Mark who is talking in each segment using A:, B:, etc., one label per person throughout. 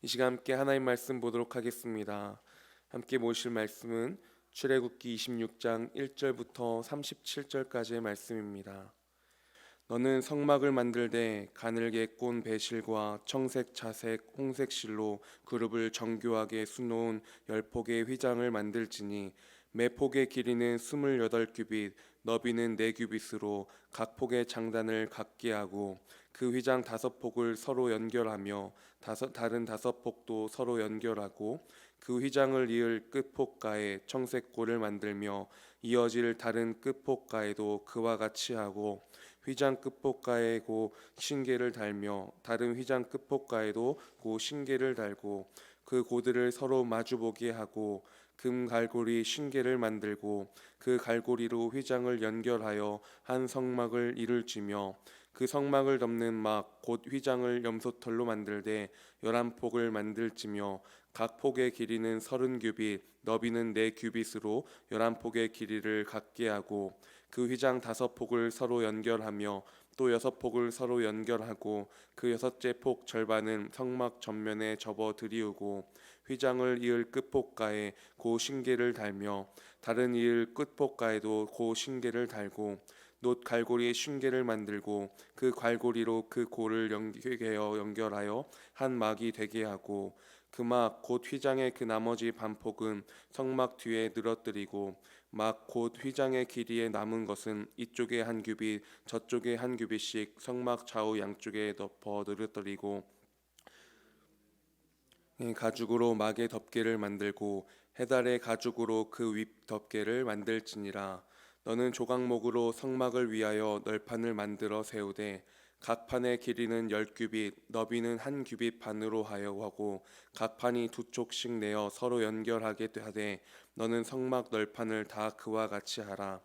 A: 시간 함께 하나님 말씀 보도록 하겠습니다. 함께 모실 말씀은 출애굽기 26장 1절부터 37절까지의 말씀입니다. 너는 성막을 만들되 가늘게 꼰 배실과 청색, 자색, 홍색 실로 그룹을 정교하게 수놓은 10폭의 휘장을 만들지니 매 폭의 길이는 28규빗, 너비는 4규빗으로 각 폭의 장단을 같게 하고 그 휘장 5폭을 서로 연결하며 다른 5폭도 서로 연결하고 그 휘장을 이을 끝폭가에 청색골을 만들며 이어질 다른 끝폭가에도 그와 같이 하고 휘장 끝폭가에 고 신계를 달며 다른 휘장 끝폭가에도 고 신계를 달고 그 고들을 서로 마주보게 하고 금 갈고리 신계를 만들고 그 갈고리로 휘장을 연결하여 한 성막을 이룰지며 그 성막을 덮는 막 곧 휘장을 염소털로 만들되 11폭을 만들지며 각 폭의 길이는 30규빗 너비는 4규빗으로 11폭의 길이를 같게 하고 그 휘장 5폭을 서로 연결하며 또 6폭을 서로 연결하고 그 6째 폭 절반은 성막 전면에 접어 들이우고 휘장을 이을 끝폭가에 고 신계를 달며 다른 이을 끝폭가에도 고 신계를 달고 놋 갈고리에 신계를 만들고 그 갈고리로 그 고를 연결하여 한 막이 되게 하고 그 막 곧 휘장의 그 나머지 반폭은 성막 뒤에 늘어뜨리고 막 곧 휘장의 길이에 남은 것은 이쪽에 한 규빗 저쪽에 한 규빗씩 성막 좌우 양쪽에 덮어 늘어뜨리고 가죽으로 막의 덮개를 만들고 해달의 가죽으로 그 윗 덮개를 만들지니라. 너는 조각목으로 성막을 위하여 널판을 만들어 세우되 각 판의 길이는 10규빗 너비는 한 규빗 반으로 하고 각 판이 2쪽씩 내어 서로 연결하게 하되 너는 성막 널판을 다 그와 같이 하라.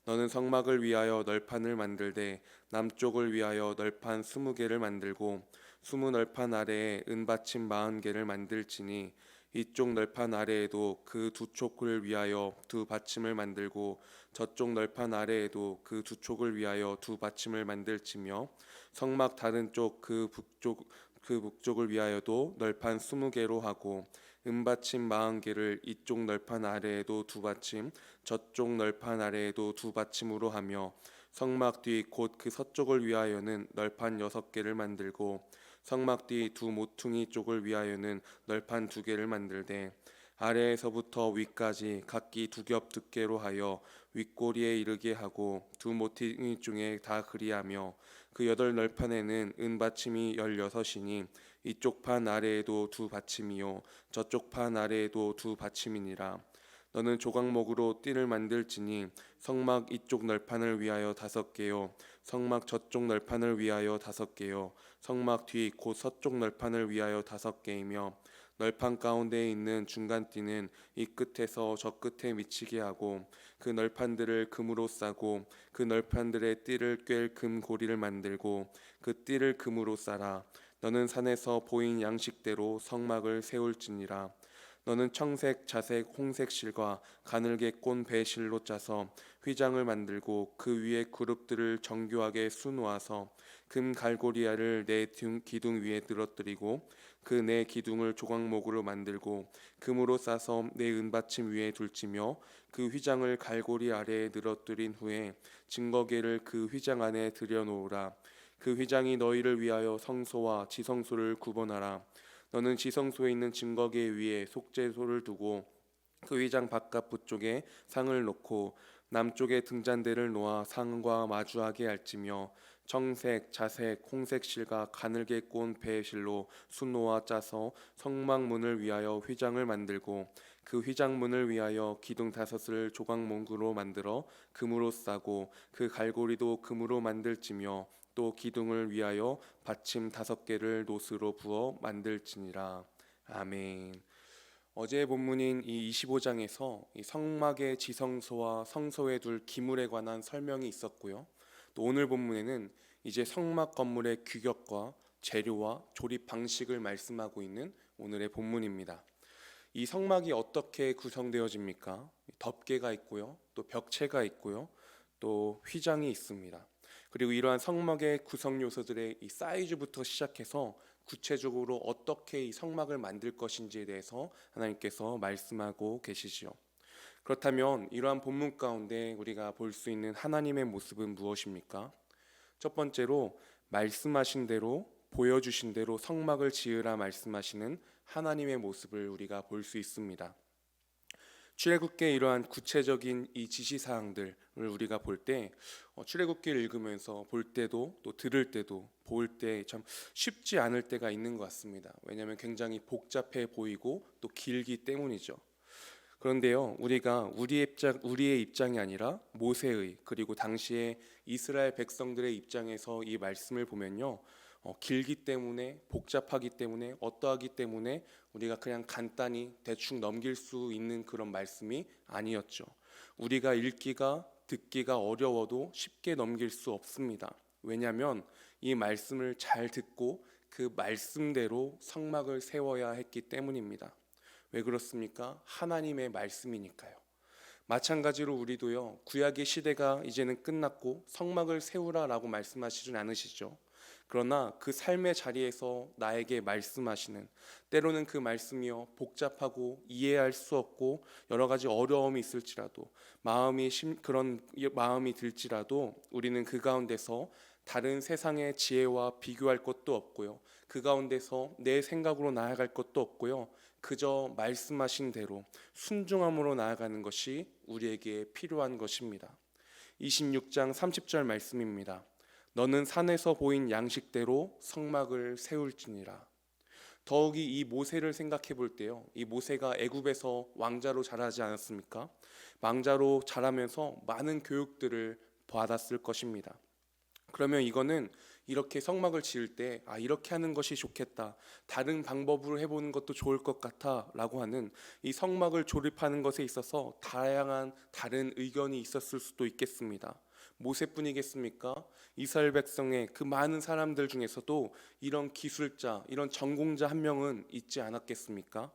A: 너는 성막을 위하여 널판을 만들되 남쪽을 위하여 널판 20개를 만들고 20널판 아래에 은받침 40개를 만들지니 이쪽 널판 아래에도 그 2쪽을 위하여 2받침을 만들고 저쪽 널판 아래에도 그 2쪽을 위하여 2받침을 만들지며 성막 다른 쪽 그 북쪽을 위하여도 널판 20개로 하고 은받침 40개를 이쪽 널판 아래에도 2받침 저쪽 널판 아래에도 2받침으로 하며 성막 뒤 곧 그 서쪽을 위하여는 널판 6개를 만들고 성막 뒤 2모퉁이 쪽을 위하여는 널판 2개를 만들되 아래에서부터 위까지 각기 2겹 두께로 하여 윗꼬리에 이르게 하고 2모퉁이 중에 다 그리하며 그 8널판에는 은받침이 16이니 이쪽 판 아래에도 2받침이요 저쪽 판 아래에도 2받침이니라. 너는 조각목으로 띠를 만들지니 성막 이쪽 널판을 위하여 5개요 성막 저쪽 널판을 위하여 5개요 성막 뒤 곧 서쪽 널판을 위하여 5개이며 널판 가운데에 있는 중간띠는 이 끝에서 저 끝에 미치게 하고 그 널판들을 금으로 싸고 그 널판들의 띠를 꿰 금 고리를 만들고 그 띠를 금으로 싸라. 너는 산에서 보인 양식대로 성막을 세울지니라. 너는 청색, 자색, 홍색 실과 가늘게 꼰 배실로 짜서 휘장을 만들고 그 위에 그룹들을 정교하게 수놓아서 금 갈고리아를 네 기둥 위에 늘어뜨리고 그 네 기둥을 조각목으로 만들고 금으로 싸서 네 은받침 위에 둘지며 그 휘장을 갈고리 아래에 늘어뜨린 후에 증거계를 그 휘장 안에 들여놓으라. 그 휘장이 너희를 위하여 성소와 지성소를 구분하라. 너는 지성소에 있는 증거계 위에 속죄소를 두고 그 휘장 바깥 북쪽에 상을 놓고 남쪽에 등잔대를 놓아 상과 마주하게 할지며 청색, 자색, 홍색 실과 가늘게 꼰 배실로 수놓아 짜서 성막문을 위하여 휘장을 만들고 그 휘장문을 위하여 기둥 5을 조각목으로 만들어 금으로 싸고 그 갈고리도 금으로 만들지며 또 기둥을 위하여 받침 5개를 놋으로 부어 만들지니라. 아멘. 어제의 본문인 이 25장에서 이 성막의 지성소와 성소에 둘 기물에 관한 설명이 있었고요. 또 오늘 본문에는 이제 성막 건물의 규격과 재료와 조립 방식을 말씀하고 있는 오늘의 본문입니다. 이 성막이 어떻게 구성되어집니까? 덮개가 있고요. 또 벽체가 있고요. 또 휘장이 있습니다. 그리고 이러한 성막의 구성 요소들의 이 사이즈부터 시작해서 구체적으로 어떻게 이 성막을 만들 것인지에 대해서 하나님께서 말씀하고 계시지요. 그렇다면 이러한 본문 가운데 우리가 볼 수 있는 하나님의 모습은 무엇입니까? 첫 번째로 말씀하신 대로 보여주신 대로 성막을 지으라 말씀하시는 하나님의 모습을 우리가 볼 수 있습니다. 출애굽기의 이러한 구체적인 이 지시사항들을 우리가 볼 때 출애굽기를 읽으면서 볼 때도 또 들을 때도 볼 때 참 쉽지 않을 때가 있는 것 같습니다. 왜냐하면 굉장히 복잡해 보이고 또 길기 때문이죠. 그런데요, 우리가 우리의 입장이 아니라 모세의 그리고 당시에 이스라엘 백성들의 입장에서 이 말씀을 보면요, 길기 때문에 복잡하기 때문에 어떠하기 때문에 우리가 그냥 간단히 대충 넘길 수 있는 그런 말씀이 아니었죠. 우리가 읽기가 듣기가 어려워도 쉽게 넘길 수 없습니다. 왜냐하면 이 말씀을 잘 듣고 그 말씀대로 성막을 세워야 했기 때문입니다. 왜 그렇습니까? 하나님의 말씀이니까요. 마찬가지로 우리도요, 구약의 시대가 이제는 끝났고 성막을 세우라라고 말씀하시진 않으시죠. 그러나 그 삶의 자리에서 나에게 말씀하시는, 때로는 그 말씀이요 복잡하고 이해할 수 없고 여러 가지 어려움이 있을지라도 그런 마음이 들지라도 우리는 그 가운데서 다른 세상의 지혜와 비교할 것도 없고요, 그 가운데서 내 생각으로 나아갈 것도 없고요, 그저 말씀하신 대로 순종함으로 나아가는 것이 우리에게 필요한 것입니다. 26장 30절 말씀입니다. 너는 산에서 보인 양식대로 성막을 세울지니라. 더욱이 이 모세를 생각해 볼 때요, 이 모세가 애굽에서 왕자로 자라지 않았습니까? 왕자로 자라면서 많은 교육들을 받았을 것입니다. 그러면 이거는 이렇게 성막을 지을 때 이렇게 하는 것이 좋겠다, 다른 방법으로 해보는 것도 좋을 것 같아 라고 하는 이 성막을 조립하는 것에 있어서 다양한 다른 의견이 있었을 수도 있겠습니다. 모세뿐이겠습니까? 이스라엘 백성의 그 많은 사람들 중에서도 이런 기술자, 이런 전공자 한 명은 있지 않았겠습니까?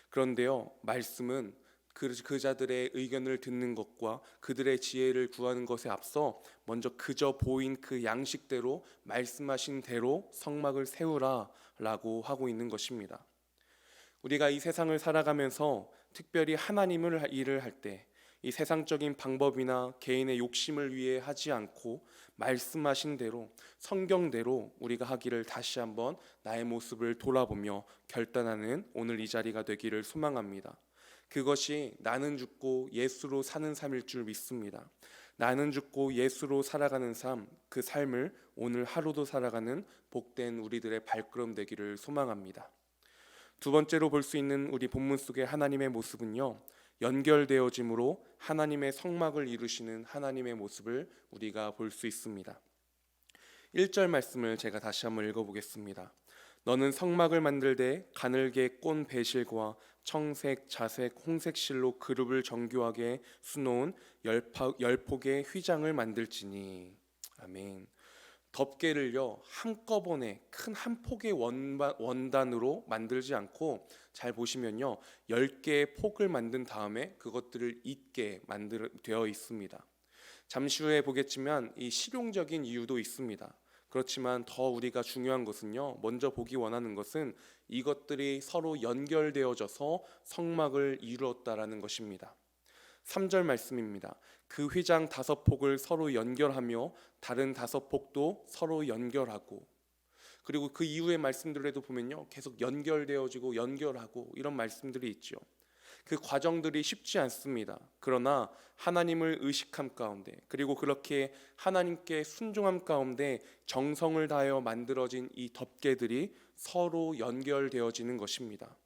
A: 그런데요, 말씀은 그 자들의 의견을 듣는 것과 그들의 지혜를 구하는 것에 앞서 먼저 그저 보인 그 양식대로 말씀하신 대로 성막을 세우라 라고 하고 있는 것입니다. 우리가 이 세상을 살아가면서 특별히 하나님을 일을 할 때 이 세상적인 방법이나 개인의 욕심을 위해 하지 않고 말씀하신 대로 성경대로 우리가 하기를 다시 한번 나의 모습을 돌아보며 결단하는 오늘 이 자리가 되기를 소망합니다. 그것이 나는 죽고 예수로 사는 삶일 줄 믿습니다. 나는 죽고 예수로 살아가는 삶, 그 삶을 오늘 하루도 살아가는 복된 우리들의 발걸음 되기를 소망합니다. 두 번째로 볼 수 있는 우리 본문 속의 하나님의 모습은요, 연결되어짐으로 하나님의 성막을 이루시는 하나님의 모습을 우리가 볼 수 있습니다. 1절 말씀을 제가 다시 한번 읽어보겠습니다. 너는 성막을 만들되 가늘게 꼰 배실과 청색, 자색, 홍색 실로 그룹을 정교하게 수놓은 열폭의 휘장을 만들지니. 아멘. 덮개를요 한꺼번에 큰 한 폭의 원단으로 만들지 않고, 잘 보시면요 10개의 폭을 만든 다음에 그것들을 잇게 되어 있습니다. 잠시 후에 보겠지만 이 실용적인 이유도 있습니다. 그렇지만 더 우리가 중요한 것은요, 먼저 보기 원하는 것은 이것들이 서로 연결되어져서 성막을 이루었다라는 것입니다. 3절 말씀입니다. 그 휘장 5폭을 서로 연결하며 다른 5폭도 서로 연결하고, 그리고 그 이후의 말씀들에도 보면요 계속 연결되어지고 연결하고 이런 말씀들이 있죠. 그 과정들이 쉽지 않습니다. 그러나 하나님을 의식함 가운데, 그리고 그렇게 하나님께 순종함 가운데 정성을 다하여 만들어진 이 덮개들이 서로 연결되어지는 것입니다.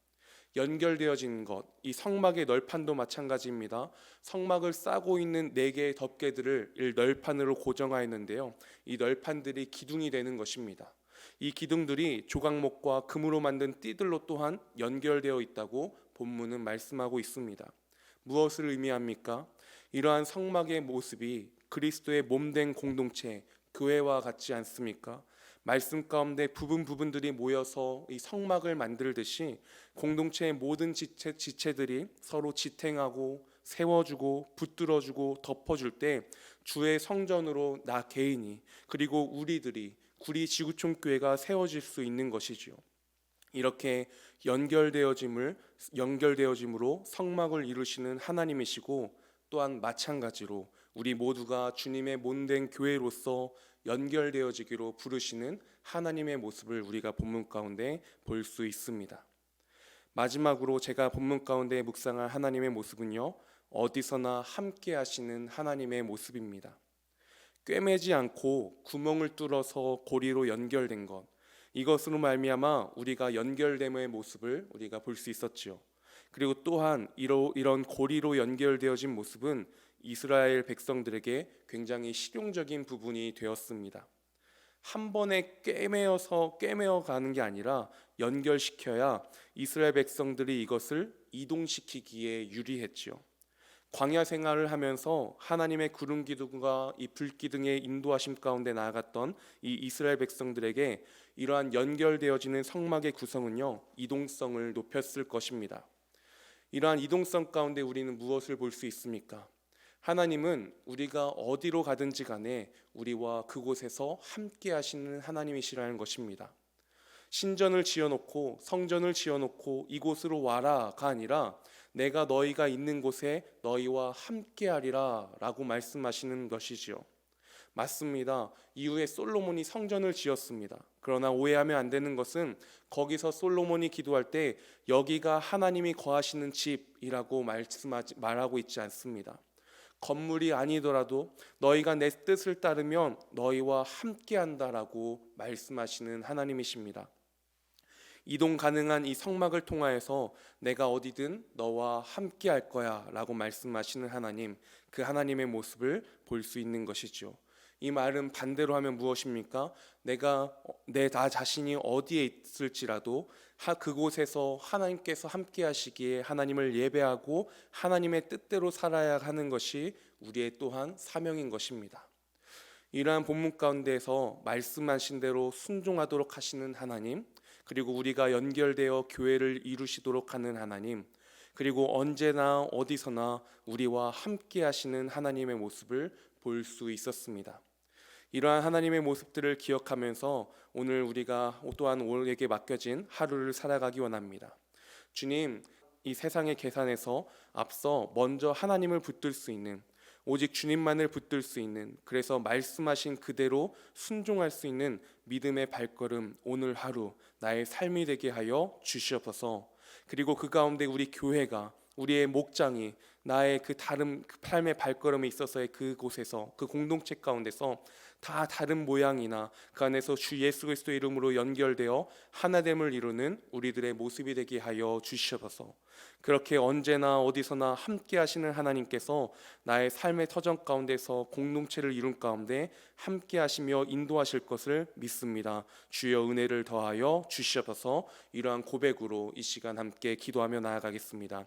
A: 연결되어진 것, 이 성막의 널판도 마찬가지입니다. 성막을 싸고 있는 4개의 덮개들을 널판으로 고정하였는데요, 이 널판들이 기둥이 되는 것입니다. 이 기둥들이 조각목과 금으로 만든 띠들로 또한 연결되어 있다고 본문은 말씀하고 있습니다. 무엇을 의미합니까? 이러한 성막의 모습이 그리스도의 몸된 공동체, 교회와 같지 않습니까? 말씀 가운데 부분들이 모여서 이 성막을 만들듯이 공동체의 모든 지체들이 서로 지탱하고 세워주고 붙들어주고 덮어줄 때 주의 성전으로 나 개인이 그리고 우리들이 구리 지구촌교회가 세워질 수 있는 것이지요. 이렇게 연결되어짐으로 성막을 이루시는 하나님이시고, 또한 마찬가지로 우리 모두가 주님의 몸된 교회로서 연결되어지기로 부르시는 하나님의 모습을 우리가 본문 가운데 볼 수 있습니다. 마지막으로 제가 본문 가운데 묵상할 하나님의 모습은요, 어디서나 함께 하시는 하나님의 모습입니다. 꿰매지 않고 구멍을 뚫어서 고리로 연결된 것, 이것으로 말미암아 우리가 연결됨의 모습을 우리가 볼 수 있었지요. 그리고 또한 이런 고리로 연결되어진 모습은 이스라엘 백성들에게 굉장히 실용적인 부분이 되었습니다. 한 번에 꿰매어 가는 게 아니라 연결시켜야 이스라엘 백성들이 이것을 이동시키기에 유리했지요. 광야 생활을 하면서 하나님의 구름 기둥과 이 불기둥의 인도하심 가운데 나아갔던 이 이스라엘 백성들에게 이러한 연결되어지는 성막의 구성은요, 이동성을 높였을 것입니다. 이러한 이동성 가운데 우리는 무엇을 볼 수 있습니까? 하나님은 우리가 어디로 가든지 간에 우리와 그곳에서 함께 하시는 하나님이시라는 것입니다. 신전을 지어놓고 성전을 지어놓고 이곳으로 와라가 아니라 내가 너희가 있는 곳에 너희와 함께하리라 라고 말씀하시는 것이지요. 맞습니다. 이후에 솔로몬이 성전을 지었습니다. 그러나 오해하면 안 되는 것은 거기서 솔로몬이 기도할 때 여기가 하나님이 거하시는 집이라고 말하고 있지 않습니다. 건물이 아니더라도 너희가 내 뜻을 따르면 너희와 함께한다라고 말씀하시는 하나님이십니다. 이동 가능한 이 성막을 통하여서 내가 어디든 너와 함께 할 거야 라고 말씀하시는 하나님, 그 하나님의 모습을 볼 수 있는 것이죠. 이 말은 반대로 하면 무엇입니까? 나 자신이 어디에 있을지라도 그곳에서 하나님께서 함께 하시기에 하나님을 예배하고 하나님의 뜻대로 살아야 하는 것이 우리의 또한 사명인 것입니다. 이러한 본문 가운데에서 말씀하신 대로 순종하도록 하시는 하나님, 그리고 우리가 연결되어 교회를 이루시도록 하는 하나님, 그리고 언제나 어디서나 우리와 함께 하시는 하나님의 모습을 볼 수 있었습니다. 이러한 하나님의 모습들을 기억하면서 오늘 우리가 또한 우리에게 맡겨진 하루를 살아가기 원합니다. 주님, 이 세상의 계산에서 앞서 먼저 하나님을 붙들 수 있는, 오직 주님만을 붙들 수 있는, 그래서 말씀하신 그대로 순종할 수 있는 믿음의 발걸음, 오늘 하루 나의 삶이 되게 하여 주시옵소서. 그리고 그 가운데 우리 교회가, 우리의 목장이 나의 그 삶의 발걸음에 있어서의 그곳에서, 그 공동체 가운데서 다 다른 모양이나 그 안에서 주 예수 그리스도의 이름으로 연결되어 하나됨을 이루는 우리들의 모습이 되게 하여 주시옵소서. 그렇게 언제나 어디서나 함께 하시는 하나님께서 나의 삶의 터전 가운데서 공동체를 이룬 가운데 함께 하시며 인도하실 것을 믿습니다. 주여 은혜를 더하여 주시옵소서. 이러한 고백으로 이 시간 함께 기도하며 나아가겠습니다.